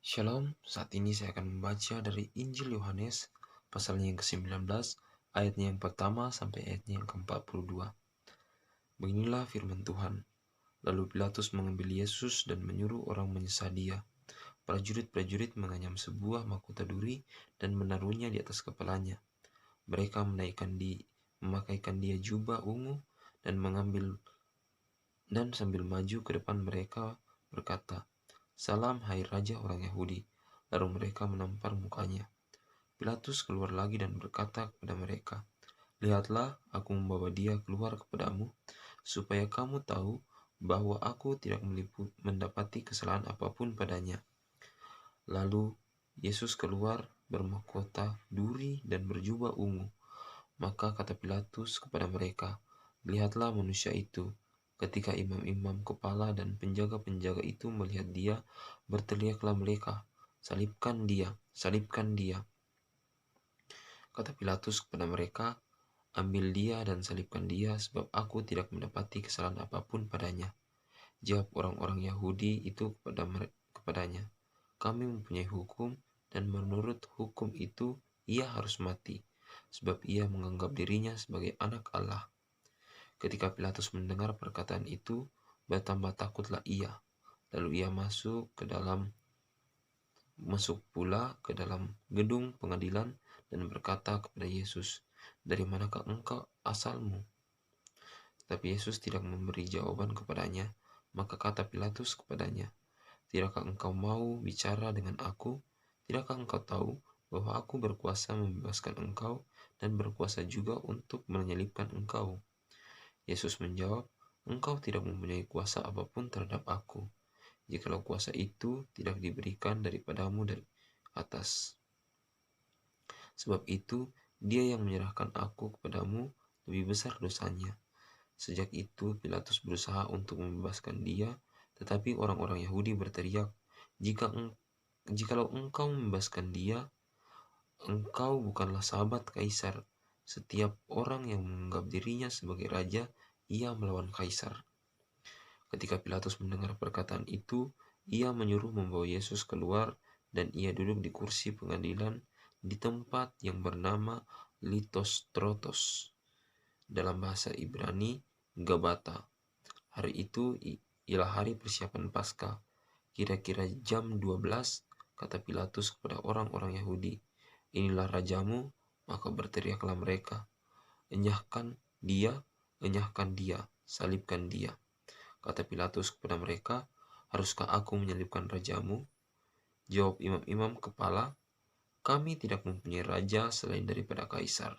Shalom, saat ini saya akan membaca dari Injil Yohanes, pasalnya yang ke-19, ayatnya yang pertama sampai ayatnya yang ke-42. Beginilah firman Tuhan. Lalu Pilatus mengambil Yesus dan menyuruh orang menyesah dia. Prajurit-prajurit menganyam sebuah mahkota duri dan menaruhnya di atas kepalanya. Mereka memakaikan dia jubah ungu dan sambil maju ke depan mereka berkata, "Salam, hai Raja orang Yahudi." Lalu mereka menampar mukanya. Pilatus keluar lagi dan berkata kepada mereka, "Lihatlah, aku membawa dia keluar kepadamu, supaya kamu tahu bahwa aku tidak mendapati kesalahan apapun padanya." Lalu Yesus keluar bermahkota duri dan berjubah ungu. Maka kata Pilatus kepada mereka, "Lihatlah manusia itu." Ketika imam-imam kepala dan penjaga-penjaga itu melihat dia, berteriaklah mereka, "Salibkan dia, salibkan dia." Kata Pilatus kepada mereka, "Ambil dia dan salibkan dia, sebab aku tidak mendapati kesalahan apapun padanya." Jawab orang-orang Yahudi itu kepadanya, "Kami mempunyai hukum, dan menurut hukum itu ia harus mati, sebab ia menganggap dirinya sebagai anak Allah." Ketika Pilatus mendengar perkataan itu, bertambah takutlah ia. Lalu ia masuk pula ke dalam gedung pengadilan dan berkata kepada Yesus, "Dari manakah engkau asalmu?" Tapi Yesus tidak memberi jawaban kepadanya. Maka kata Pilatus kepadanya, "Tidakkah engkau mau bicara dengan aku? Tidakkah engkau tahu bahwa aku berkuasa membebaskan engkau dan berkuasa juga untuk menyalibkan engkau?" Yesus menjawab, "Engkau tidak mempunyai kuasa apapun terhadap aku, jikalau kuasa itu tidak diberikan daripadamu dari atas. Sebab itu, dia yang menyerahkan aku kepadamu lebih besar dosanya." Sejak itu, Pilatus berusaha untuk membebaskan dia, tetapi orang-orang Yahudi berteriak, "Jikalau engkau membebaskan dia, engkau bukanlah sahabat Kaisar. Setiap orang yang menganggap dirinya sebagai raja, ia melawan Kaisar." Ketika Pilatus mendengar perkataan itu, ia menyuruh membawa Yesus keluar, dan ia duduk di kursi pengadilan di tempat yang bernama Litostrotos, dalam bahasa Ibrani Gabata. Hari itu ialah hari persiapan Paskah. Kira-kira jam 12, kata Pilatus kepada orang-orang Yahudi, "Inilah rajamu." Maka berteriaklah mereka, "Enyahkan dia, enyahkan dia, salibkan dia." Kata Pilatus kepada mereka, "Haruskah aku menyalibkan rajamu?" Jawab imam-imam kepala, "Kami tidak mempunyai raja selain daripada Kaisar."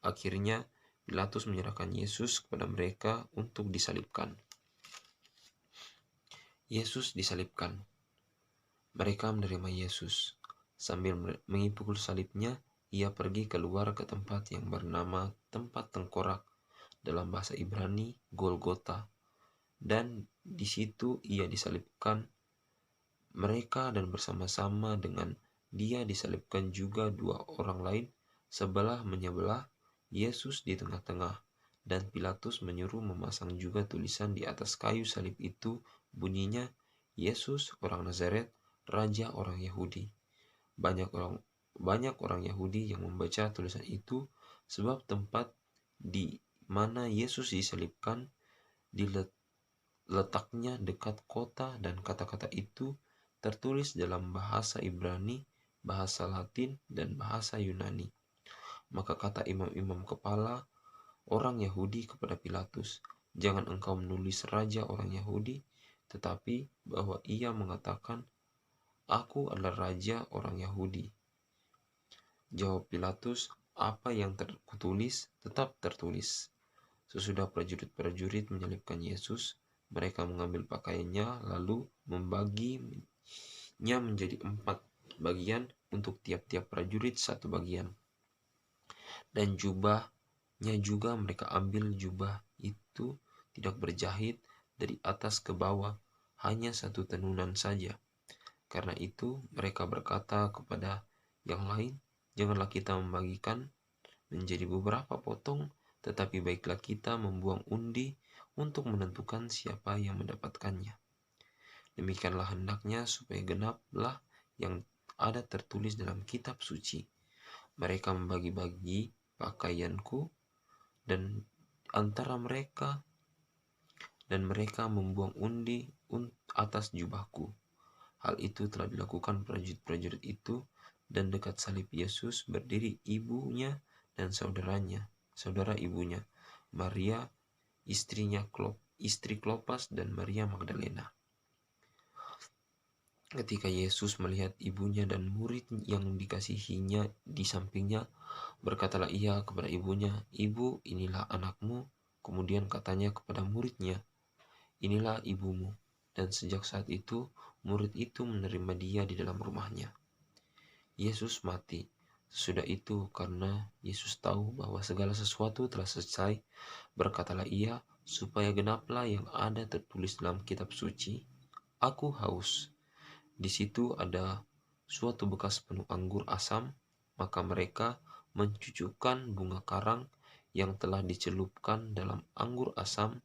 Akhirnya Pilatus menyerahkan Yesus kepada mereka untuk disalibkan. Yesus disalibkan. Mereka menerima Yesus. Sambil mengipul salibnya, ia pergi keluar ke tempat yang bernama tempat tengkorak, dalam bahasa Ibrani Golgota, dan di situ ia disalibkan. Mereka dan bersama-sama dengan dia disalibkan juga dua orang lain, sebelah menyebelah, Yesus di tengah-tengah. Dan Pilatus menyuruh memasang juga tulisan di atas kayu salib itu, bunyinya, "Yesus orang Nazaret, Raja orang Yahudi." Banyak orang Yahudi yang membaca tulisan itu, sebab tempat di mana Yesus disalibkan letaknya dekat kota, dan kata-kata itu tertulis dalam bahasa Ibrani, bahasa Latin, dan bahasa Yunani. Maka kata imam-imam kepala orang Yahudi kepada Pilatus, "Jangan engkau menulis Raja orang Yahudi, tetapi bahwa ia mengatakan, 'Aku adalah Raja orang Yahudi.'" Jawab Pilatus, "Apa yang tertulis tetap tertulis." Sesudah prajurit-prajurit menyalibkan Yesus, mereka mengambil pakaiannya lalu membaginya menjadi 4 bagian, untuk tiap-tiap prajurit 1 bagian. Dan jubahnya juga mereka ambil. Jubah itu tidak berjahit dari atas ke bawah, hanya 1 tenunan saja. Karena itu mereka berkata kepada yang lain, "Janganlah kita membagikan menjadi beberapa potong, tetapi baiklah kita membuang undi untuk menentukan siapa yang mendapatkannya." Demikianlah hendaknya supaya genaplah yang ada tertulis dalam kitab suci. Mereka membagi-bagi pakaianku dan antara mereka, dan mereka membuang undi atas jubahku. Hal itu telah dilakukan prajurit-prajurit itu, dan dekat salib Yesus berdiri ibunya dan saudara ibunya, Maria, istri Klopas, dan Maria Magdalena. Ketika Yesus melihat ibunya dan murid yang dikasihinya di sampingnya, berkatalah ia kepada ibunya, "Ibu, inilah anakmu." Kemudian katanya kepada muridnya, "Inilah ibumu." Dan sejak saat itu, murid itu menerima dia di dalam rumahnya. Yesus mati. Sesudah itu, karena Yesus tahu bahwa segala sesuatu telah selesai, berkatalah ia, supaya genaplah yang ada tertulis dalam kitab suci, "Aku haus." Di situ ada suatu bekas penuh anggur asam, maka mereka mencucukkan bunga karang yang telah dicelupkan dalam anggur asam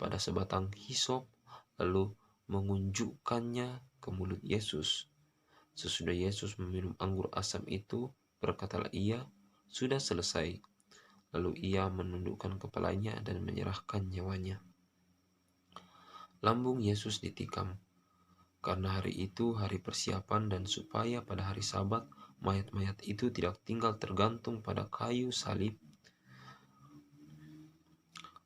pada sebatang hisop, lalu mengunjukkannya ke mulut Yesus. Sesudah Yesus meminum anggur asam itu, berkatalah ia, "Sudah selesai." Lalu ia menundukkan kepalanya dan menyerahkan nyawanya. Lambung Yesus ditikam. Karena hari itu hari persiapan dan supaya pada hari Sabat mayat-mayat itu tidak tinggal tergantung pada kayu salib.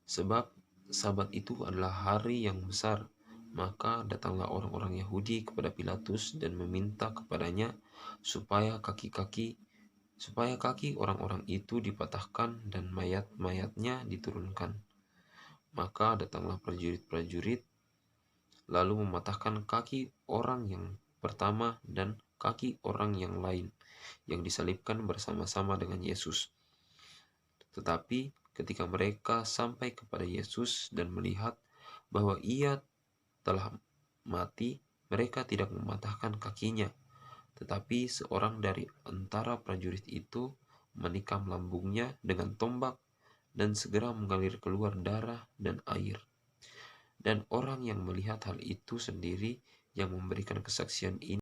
Sebab Sabat itu adalah hari yang besar, maka datanglah orang-orang Yahudi kepada Pilatus dan meminta kepadanya supaya kaki orang-orang itu dipatahkan dan mayat-mayatnya diturunkan. Maka datanglah prajurit-prajurit lalu mematahkan kaki orang yang pertama dan kaki orang yang lain yang disalibkan bersama-sama dengan Yesus. Tetapi ketika mereka sampai kepada Yesus dan melihat bahwa ia telah mati, mereka tidak mematahkan kakinya, tetapi seorang dari antara prajurit itu menikam lambungnya dengan tombak, dan segera mengalir keluar darah dan air. Dan orang yang melihat hal itu sendiri yang memberikan kesaksian ini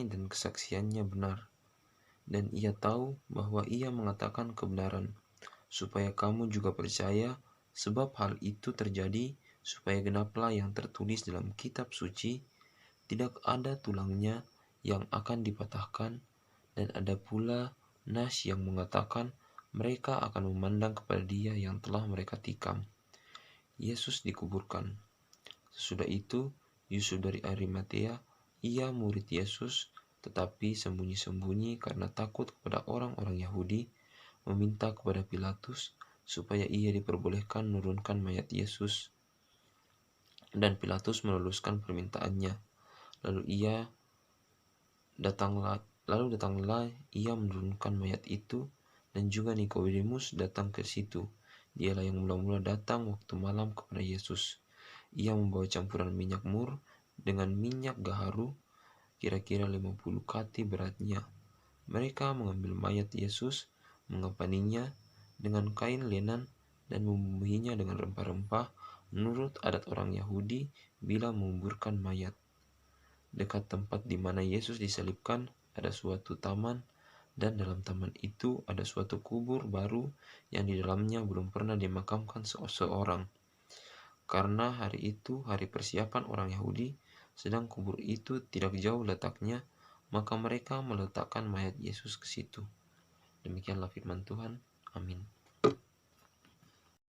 dan kesaksiannya benar. Dan ia tahu bahwa ia mengatakan kebenaran, supaya kamu juga percaya, sebab hal itu terjadi supaya genaplah yang tertulis dalam kitab suci, "Tidak ada tulangnya yang akan dipatahkan." Dan ada pula nas yang mengatakan mereka akan memandang kepada dia yang telah mereka tikam. Yesus dikuburkan. Sesudah itu, Yusuf dari Arimatea, ia murid Yesus, tetapi sembunyi-sembunyi karena takut kepada orang-orang Yahudi, meminta kepada Pilatus supaya ia diperbolehkan menurunkan mayat Yesus. Dan Pilatus meluluskan permintaannya. Lalu datanglah ia menurunkan mayat itu, dan juga Nikodemus datang ke situ. Dialah yang mula-mula datang waktu malam kepada Yesus. Ia membawa campuran minyak mur dengan minyak gaharu, kira-kira 50 kati beratnya. Mereka mengambil mayat Yesus, mengepaninya dengan kain lenan, dan membumbuhinya dengan rempah-rempah, menurut adat orang Yahudi bila menguburkan mayat. Dekat tempat di mana Yesus disalibkan ada suatu taman, dan dalam taman itu ada suatu kubur baru yang di dalamnya belum pernah dimakamkan seseorang. Karena hari itu hari persiapan orang Yahudi, sedang kubur itu tidak jauh letaknya, maka mereka meletakkan mayat Yesus ke situ. Demikianlah firman Tuhan. Amin.